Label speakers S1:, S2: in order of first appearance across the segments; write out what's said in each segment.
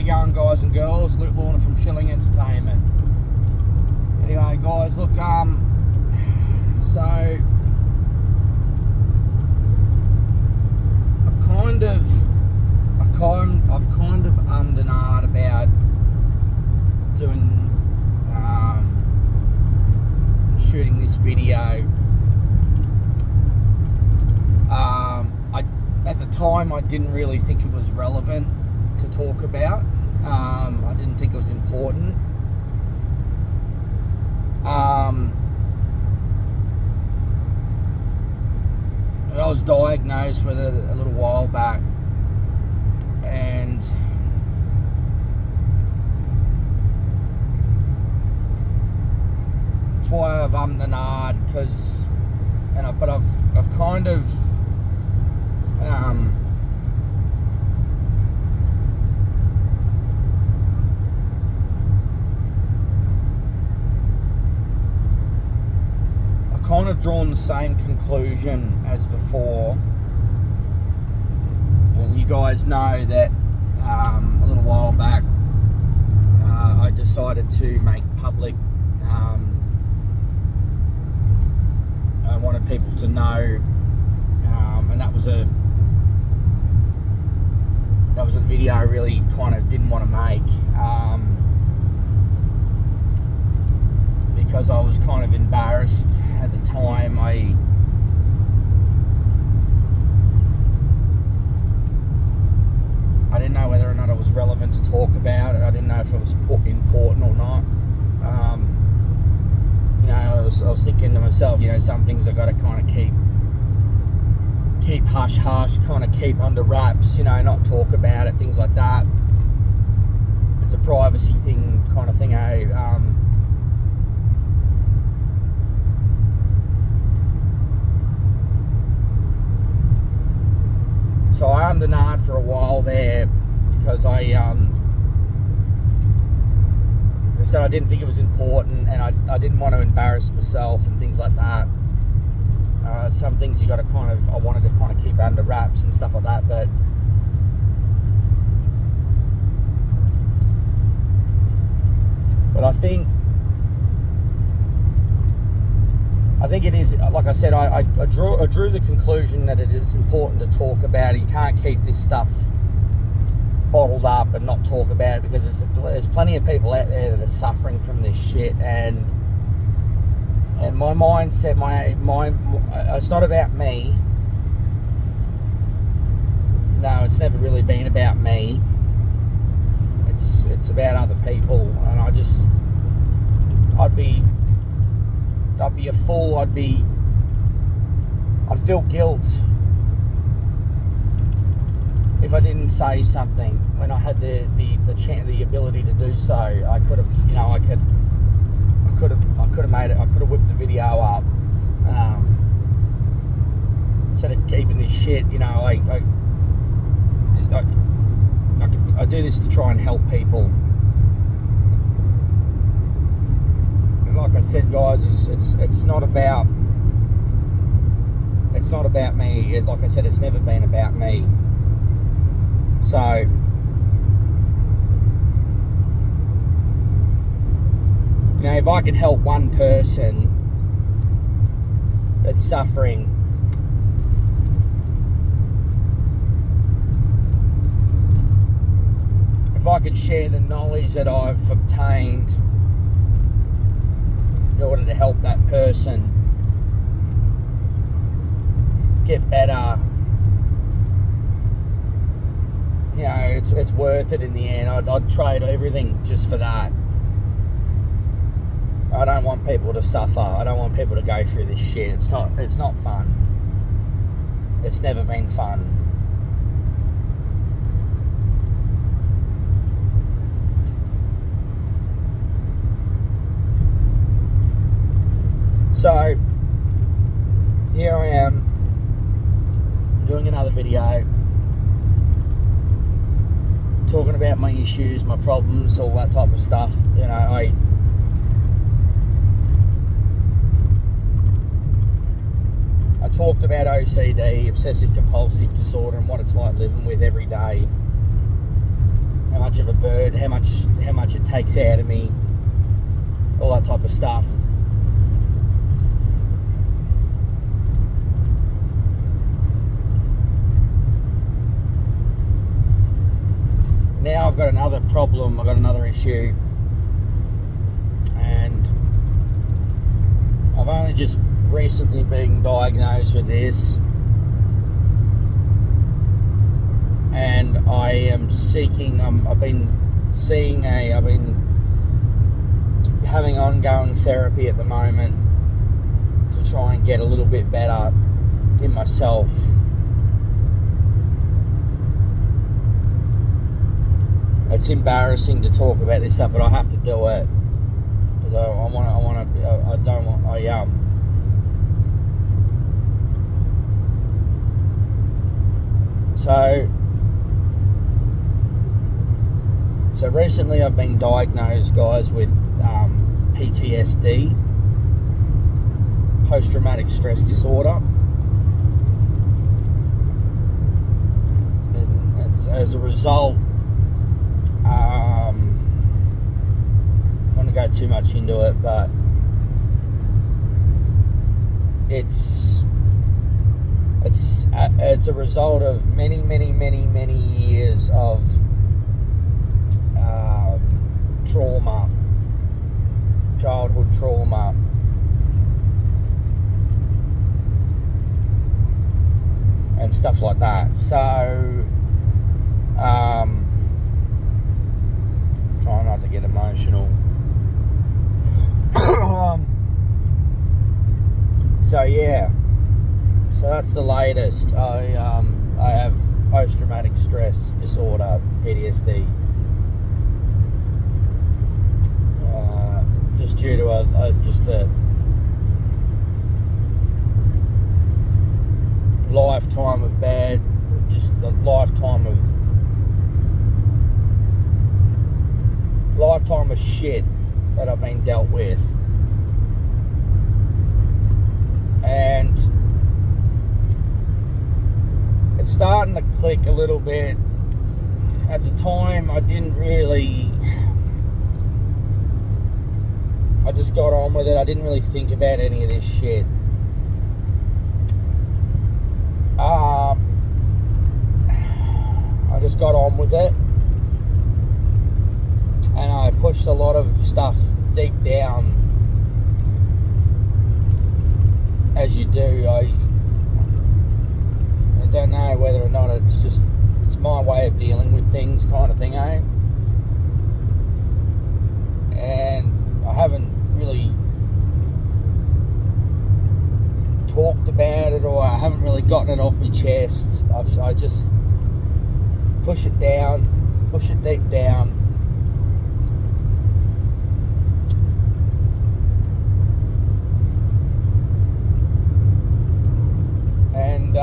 S1: you going, guys and girls? Luke Lorna from Shilling Entertainment. Anyway, guys, look, so I've kind of ummed and ahed about doing shooting this video. At the time, I didn't really think it was relevant to talk about. I didn't think it was important. I was diagnosed with it a little while back, and that's why I've ummed and ahed, but I've kind of drawn the same conclusion as before, and you guys know that a little while back I decided to make public. I wanted people to know, and that was a video I really kind of didn't want to make, because I was kind of embarrassed at the time. I didn't know whether or not it was relevant to talk about it. I didn't know if it was important or not. I was thinking to myself, some things I've got to kind of keep hush hush, kind of keep under wraps, not talk about it, things like that. It's a privacy thing, kind of thing. So I ummed and ahed for a while there, because I didn't think it was important, and I didn't want to embarrass myself and things like that. Some things I wanted to kind of keep under wraps and stuff like that, but I think it is, like I said, I drew the conclusion that it is important to talk about it. You can't keep this stuff bottled up and not talk about it, because there's plenty of people out there that are suffering from this shit, and my mindset, it's not about me. No, it's never really been about me. It's about other people, and I'd be a fool. I'd feel guilt if I didn't say something when I had the ability to do so. I could have, I could have made it. I could have whipped the video up, instead of keeping this shit. I do this to try and help people. And like I said, guys, it's not about me. Like I said, it's never been about me. So if I can help one person that's suffering, if I could share the knowledge that I've obtained in order to help that person get better, it's worth it in the end. I'd trade everything just for that. I don't want people to suffer. I don't want people to go through this shit. It's not fun. It's never been fun. So here I am doing another video, talking about my issues, my problems, all that type of stuff. I talked about OCD, obsessive compulsive disorder, and what it's like living with every day. And I much of a burden, how much it takes out of me, all that type of stuff. Now I've got another problem, I've got another issue, and I've only just recently been diagnosed with this, and I am seeking, I've been having ongoing therapy at the moment to try and get a little bit better in myself. It's embarrassing to talk about this stuff, but I have to do it because So recently I've been diagnosed, guys, with PTSD, post-traumatic stress disorder. And as a result, I don't want to go too much into it, but it's a result of many years of trauma, childhood trauma, and stuff like that. So try not to get emotional. So yeah, so that's the latest. I have post-traumatic stress disorder, PTSD, just due to a lifetime of shit that I've been dealt with. And it's starting to click a little bit. At the time, I just got on with it. I didn't really think about any of this shit. I just got on with it, and I pushed a lot of stuff deep down, as you do. I don't know whether or not it's my way of dealing with things, kind of thing, eh? And I haven't really talked about it, or I haven't really gotten it off my chest. I just push it down, push it deep down. And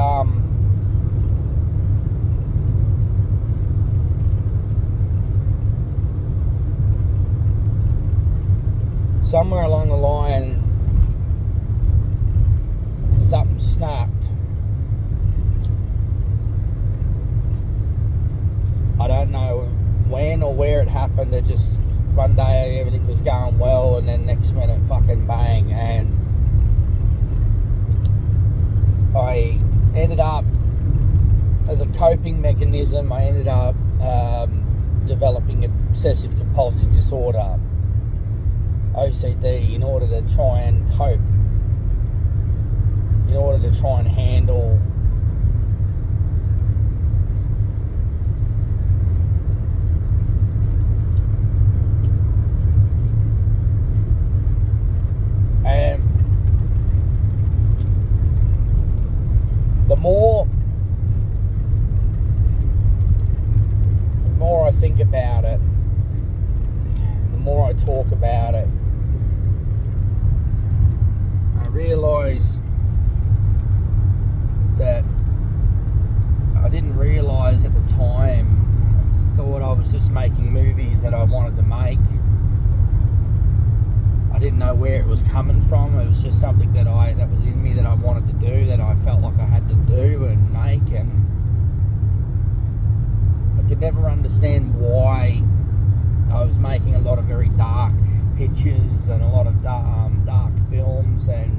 S1: somewhere along the line, something snapped. I don't know when or where it happened. It just, one day everything was going well, and then next minute, fucking bang. And I ended up, as a coping mechanism, I ended up developing obsessive compulsive disorder, OCD, in order to try and cope, in order to try and handle and the more I think about it, the more I talk about it, I realise that I didn't realise at the time. I thought I was just making movies that I wanted to make. I didn't know where it was coming from. It was just something that was in me, that I wanted to do, that I felt like I had to do and make. And could never understand why I was making a lot of very dark pictures and a lot of dark films and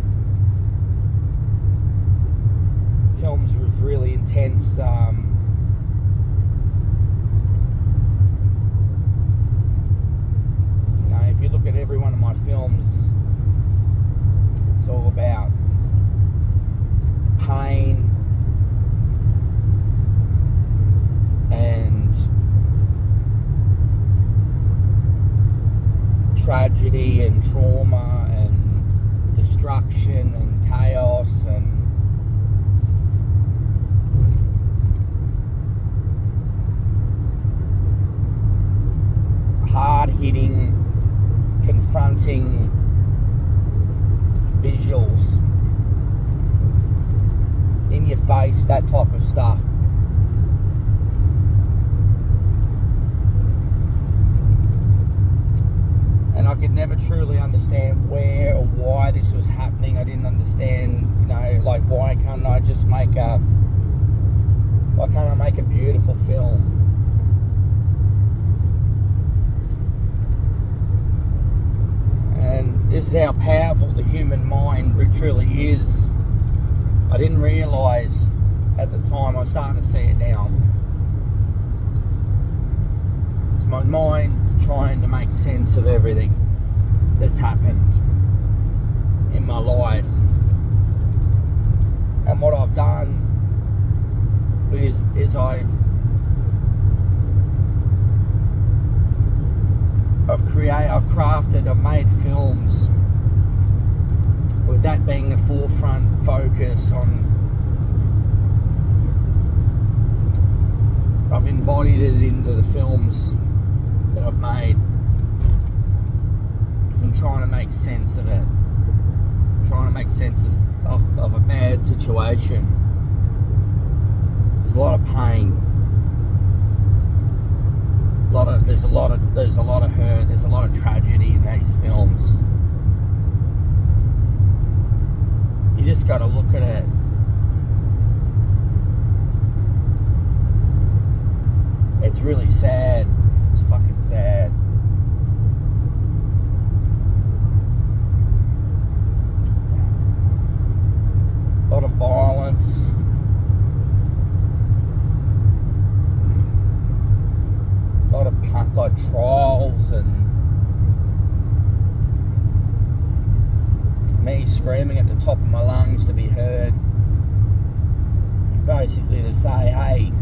S1: films with really intense if you look at every one of my films, it's all about pain and tragedy and trauma and destruction and chaos and hard-hitting, confronting visuals, in your face, that type of stuff. And I could never truly understand where or why this was happening. I didn't understand, like, why can't I make a beautiful film? And this is how powerful the human mind truly is. I didn't realise at the time. I'm starting to see it now. It's my mind trying to make sense of everything that's happened in my life. And what I've done is I've made films with that being the forefront focus on. I've embodied it into the films that I've made because I'm trying to make sense of it. I'm trying to make sense of a bad situation. There's a lot of pain. There's a lot of hurt. There's a lot of tragedy in these films. You just got to look at it. It's really sad. It's fucking sad. A lot of violence. A lot of trials and me screaming at the top of my lungs to be heard. Basically to say, hey,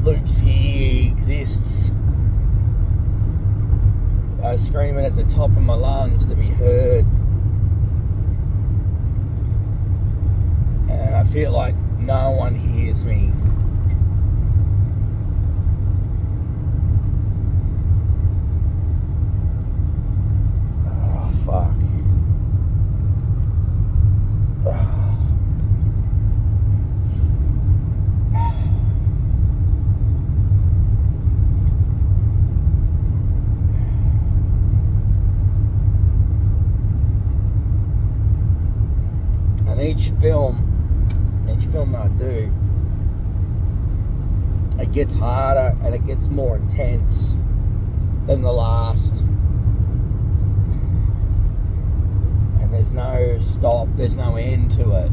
S1: Luke's here, he exists. I was screaming at the top of my lungs to be heard. And I feel like no one hears me. Oh, fuck. Each film that I do, it gets harder and it gets more intense than the last. And there's no stop, there's no end to it.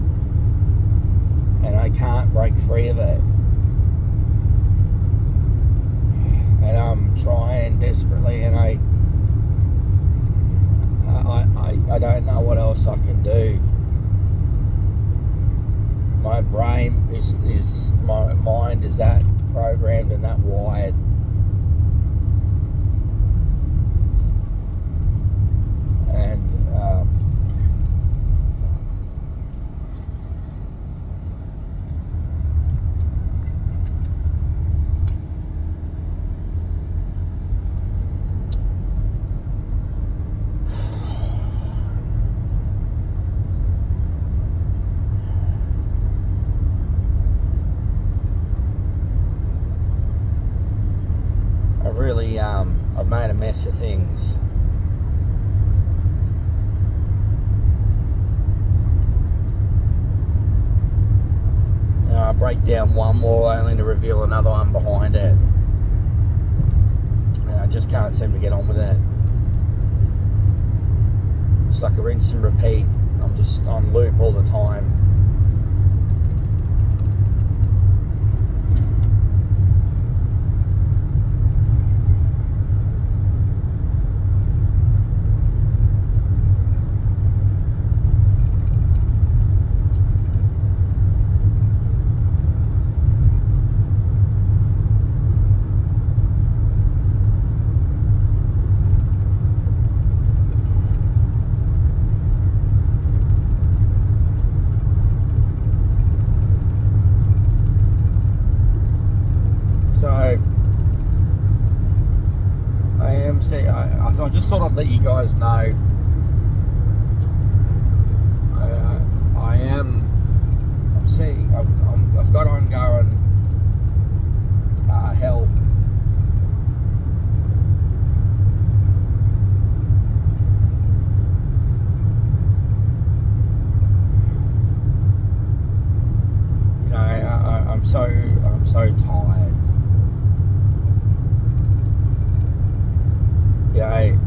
S1: And I can't break free of it. And I'm trying desperately, and I don't know what else I can do. My brain my mind is that programmed and that wired. And I've made a mess of things. break down one wall only to reveal another one behind it. And I just can't seem to get on with it. It's like a rinse and repeat. I'm just on loop all the time. So I just thought I'd let you guys know I've got ongoing help. You know, I'm so tired. You know,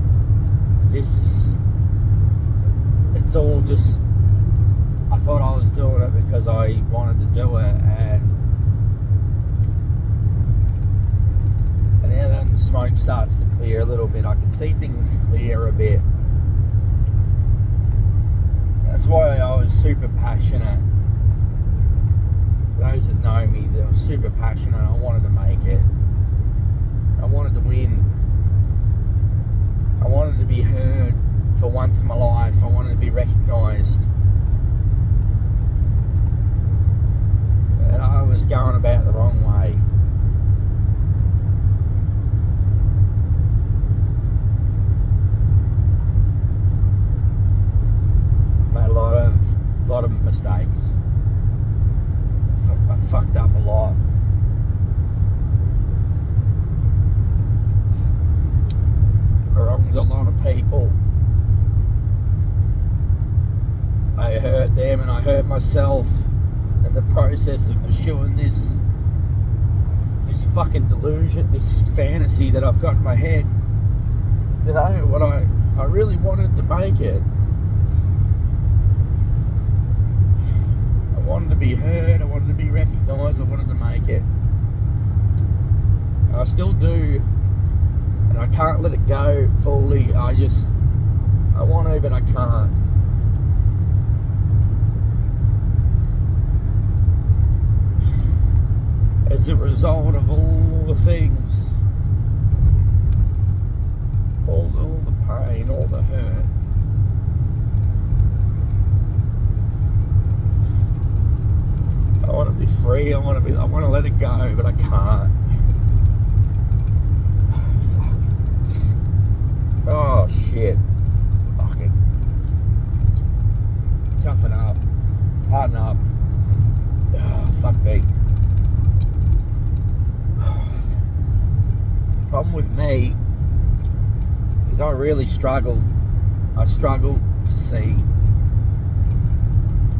S1: it's all just, I thought I was doing it because I wanted to do it, and now then the smoke starts to clear a little bit. I can see things clear a bit. That's why I was super passionate. Those that know me, they were super passionate. I wanted to make it. I wanted to win. I wanted to be heard for once in my life. I wanted to be recognised. And I was going about the wrong way. Made a lot of mistakes. I fucked up a lot. I wronged a lot of people. I hurt them and I hurt myself in the process of pursuing this fucking delusion, this fantasy that I've got in my head. You know, what I really wanted to make it. I wanted to be heard, I wanted to be recognised, I wanted to make it. I still do, and I can't let it go fully. I want to, but I can't. As a result of all the things, all the pain, all the hurt, I want to be free. I want to let it go, but I can't. Fuck. Oh shit. Fucking toughen up, harden up. Oh, fuck me. Problem with me is I really struggle. I struggle to see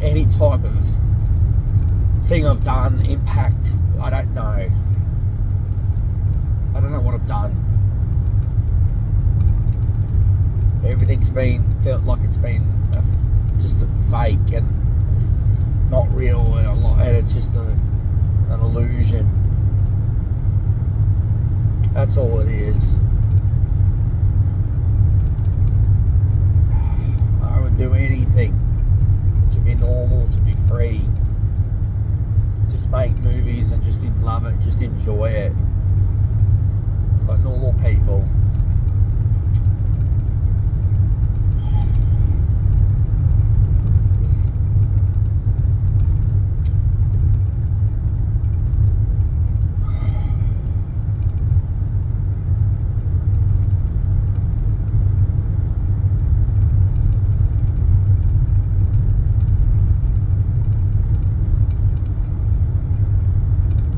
S1: any type of thing I've done impact. I don't know what I've done. Everything's felt like it's been just a fake and not real, and it's just an illusion. That's all it is. I would do anything to be normal, to be free. Just make movies and just love it, just enjoy it. Like normal people.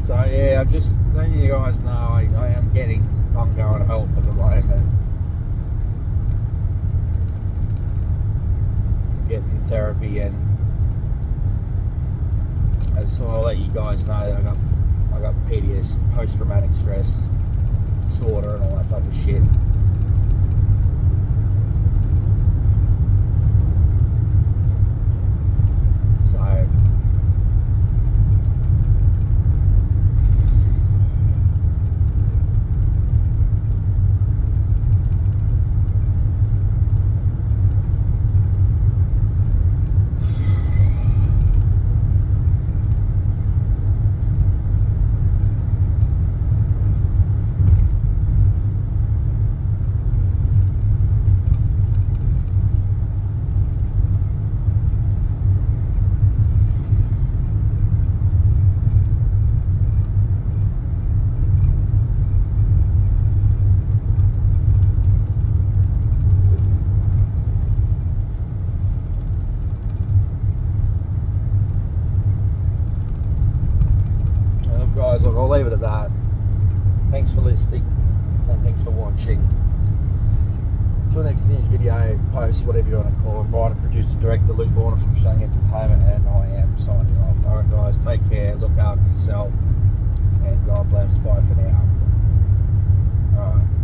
S1: So yeah, I'm just letting you guys know I am getting ongoing help at the moment. I'm getting therapy, and So I'll let you guys know that I got PTS, post-traumatic stress disorder, and all that type of shit. So guys, look, I'll leave it at that. Thanks for listening and thanks for watching. Till next news video, post, whatever you want to call it. Writer, producer, director, Luke Warner from Shang Entertainment, and I am signing off. Alright guys, take care, look after yourself, and God bless. Bye for now. Alright.